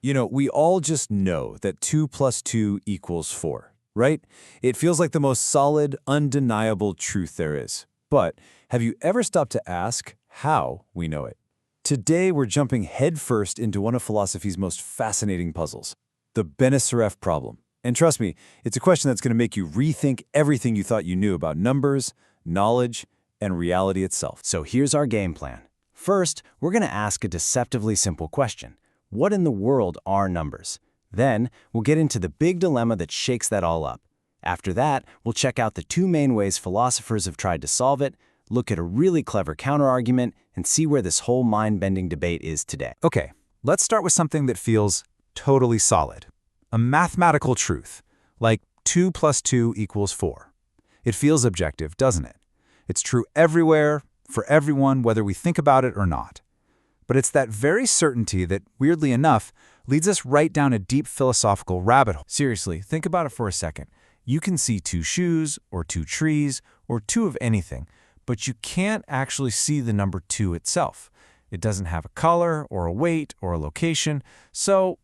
We all just know that 2 plus 2 equals 4, right? It feels like the most solid, undeniable truth there is. But have you ever stopped to ask how we know it? Today, we're jumping headfirst into one of philosophy's most fascinating puzzles, the Benacerraf Problem. And trust me, it's a question that's going to make you rethink everything you thought you knew about numbers, knowledge, and reality itself. So here's our game plan. First, we're going to ask a deceptively simple question. What in the world are numbers? Then, we'll get into the big dilemma that shakes that all up. After that, we'll check out the two main ways philosophers have tried to solve it, look at a really clever counterargument, and see where this whole mind-bending debate is today. Okay, let's start with something that feels totally solid. A mathematical truth, like 2 plus 2 equals 4. It feels objective, doesn't it? It's true everywhere, for everyone, whether we think about it or not. But it's that very certainty that, weirdly enough, leads us right down a deep philosophical rabbit hole. Seriously, think about it for a second. You can see 2 shoes, or 2 trees, or 2 of anything, but you can't actually see the number 2 itself. It doesn't have a color, or a weight, or a location. So,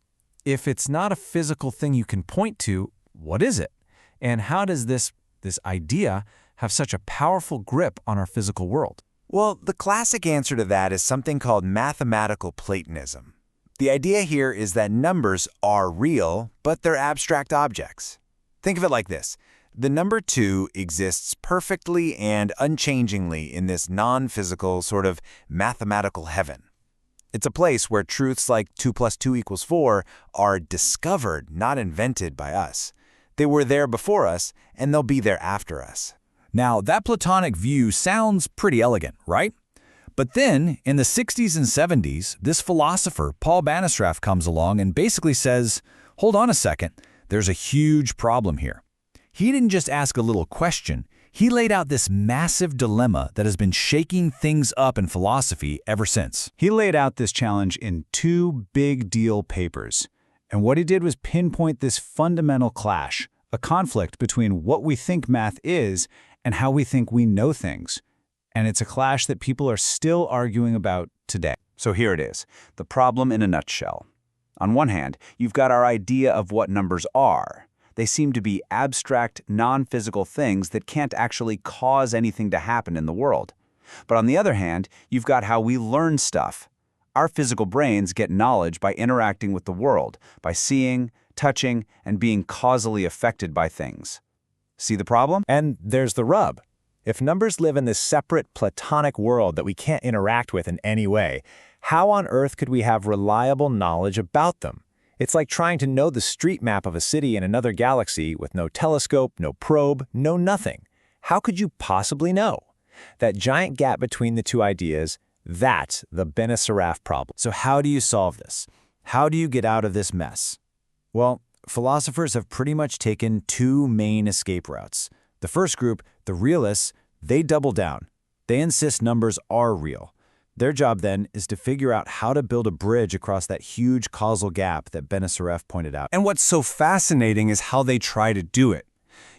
if it's not a physical thing you can point to, what is it? And how does this idea have such a powerful grip on our physical world? Well, the classic answer to that is something called mathematical Platonism. The idea here is that numbers are real, but they're abstract objects. Think of it like this. The number 2 exists perfectly and unchangingly in this non-physical sort of mathematical heaven. It's a place where truths like 2 plus 2 equals 4 are discovered, not invented by us. They were there before us, and they'll be there after us. Now, that Platonic view sounds pretty elegant, right? But then, in the 60s and 70s, this philosopher, Paul Benacerraf, comes along and basically says, hold on a second, there's a huge problem here. He didn't just ask a little question, he laid out this massive dilemma that has been shaking things up in philosophy ever since. He laid out this challenge in 2 big deal papers. And what he did was pinpoint this fundamental clash, a conflict between what we think math is and how we think we know things. And it's a clash that people are still arguing about today. So here it is, the problem in a nutshell. On one hand, you've got our idea of what numbers are. They seem to be abstract, non-physical things that can't actually cause anything to happen in the world. But on the other hand, you've got how we learn stuff. Our physical brains get knowledge by interacting with the world, by seeing, touching, and being causally affected by things. See the problem? And there's the rub. If numbers live in this separate Platonic world that we can't interact with in any way, how on earth could we have reliable knowledge about them? It's like trying to know the street map of a city in another galaxy with no telescope, no probe, no nothing. How could you possibly know? That giant gap between the two ideas, that's the Benacerraf problem. So how do you solve this? How do you get out of this mess? Well, philosophers have pretty much taken 2 main escape routes. The first group, the realists, they double down. They insist numbers are real. Their job then is to figure out how to build a bridge across that huge causal gap that Benacerraf pointed out. And what's so fascinating is how they try to do it.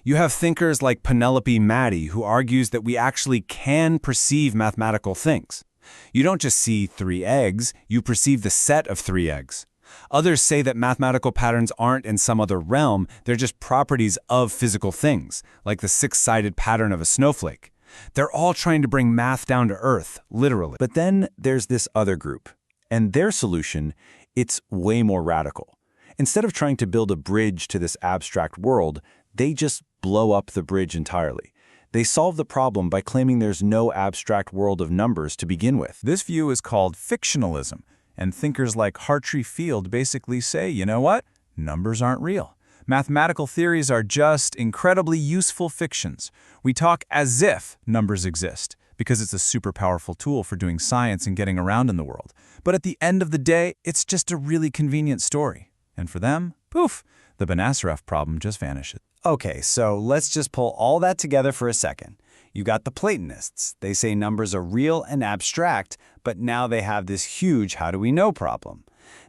You have thinkers like Penelope Maddy, who argues that we actually can perceive mathematical things. You don't just see 3 eggs, you perceive the set of 3 eggs. Others say that mathematical patterns aren't in some other realm, they're just properties of physical things, like the 6-sided pattern of a snowflake. They're all trying to bring math down to earth, literally. But then there's this other group, and their solution, it's way more radical. Instead of trying to build a bridge to this abstract world, they just blow up the bridge entirely. They solve the problem by claiming there's no abstract world of numbers to begin with. This view is called fictionalism, and thinkers like Hartree Field basically say, you know what? Numbers aren't real. Mathematical theories are just incredibly useful fictions. We talk as if numbers exist, because it's a super powerful tool for doing science and getting around in the world. But at the end of the day, it's just a really convenient story. And for them, poof, the Benacerraf problem just vanishes. Okay, so let's just pull all that together for a second. You got the Platonists. They say numbers are real and abstract, but now they have this huge how do we know problem.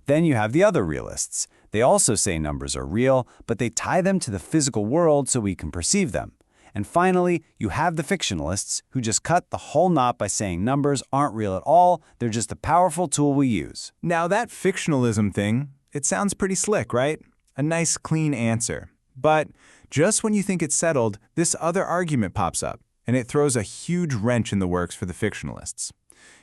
Then you have the other realists. They also say numbers are real, but they tie them to the physical world so we can perceive them. And finally, you have the fictionalists who just cut the whole knot by saying numbers aren't real at all, they're just a powerful tool we use. Now that fictionalism thing, It sounds pretty slick, right? A nice, clean answer. But just when you think it's settled, this other argument pops up, and it throws a huge wrench in the works for the fictionalists.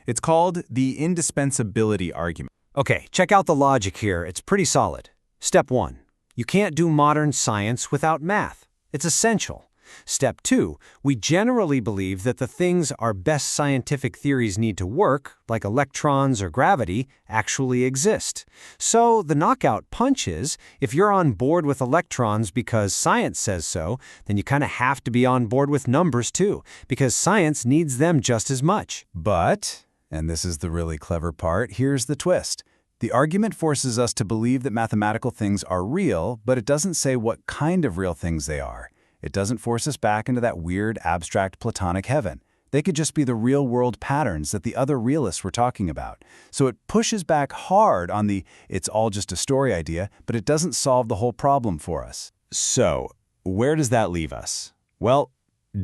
It's called the indispensability argument. Okay, check out the logic here. It's pretty solid. Step 1. You can't do modern science without math. It's essential. Step 2. We generally believe that the things our best scientific theories need to work, like electrons or gravity, actually exist. So the knockout punch is, if you're on board with electrons because science says so, then you kind of have to be on board with numbers too, because science needs them just as much. But, and this is the really clever part, here's the twist. The argument forces us to believe that mathematical things are real, but it doesn't say what kind of real things they are. It doesn't force us back into that weird, abstract Platonic heaven. They could just be the real-world patterns that the other realists were talking about. So it pushes back hard on the "it's all just a story" idea, but it doesn't solve the whole problem for us. So, where does that leave us? Well,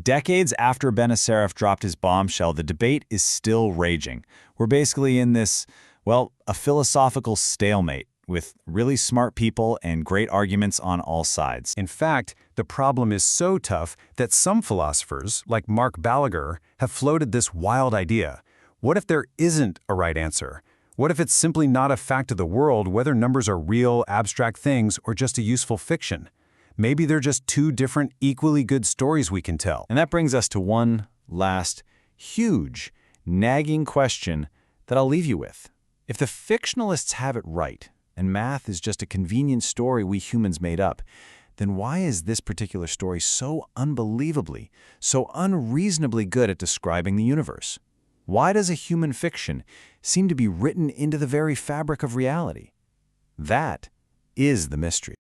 decades after Benacerraf dropped his bombshell, the debate is still raging. We're basically in this, well, a philosophical stalemate, with really smart people and great arguments on all sides. In fact, the problem is so tough that some philosophers, like Mark Balaguer, have floated this wild idea. What if there isn't a right answer? What if it's simply not a fact of the world whether numbers are real, abstract things or just a useful fiction? Maybe they're just two different, equally good stories we can tell. And that brings us to one last, huge, nagging question that I'll leave you with. If the fictionalists have it right, and math is just a convenient story we humans made up, then why is this particular story so unbelievably, so unreasonably good at describing the universe? Why does a human fiction seem to be written into the very fabric of reality? That is the mystery.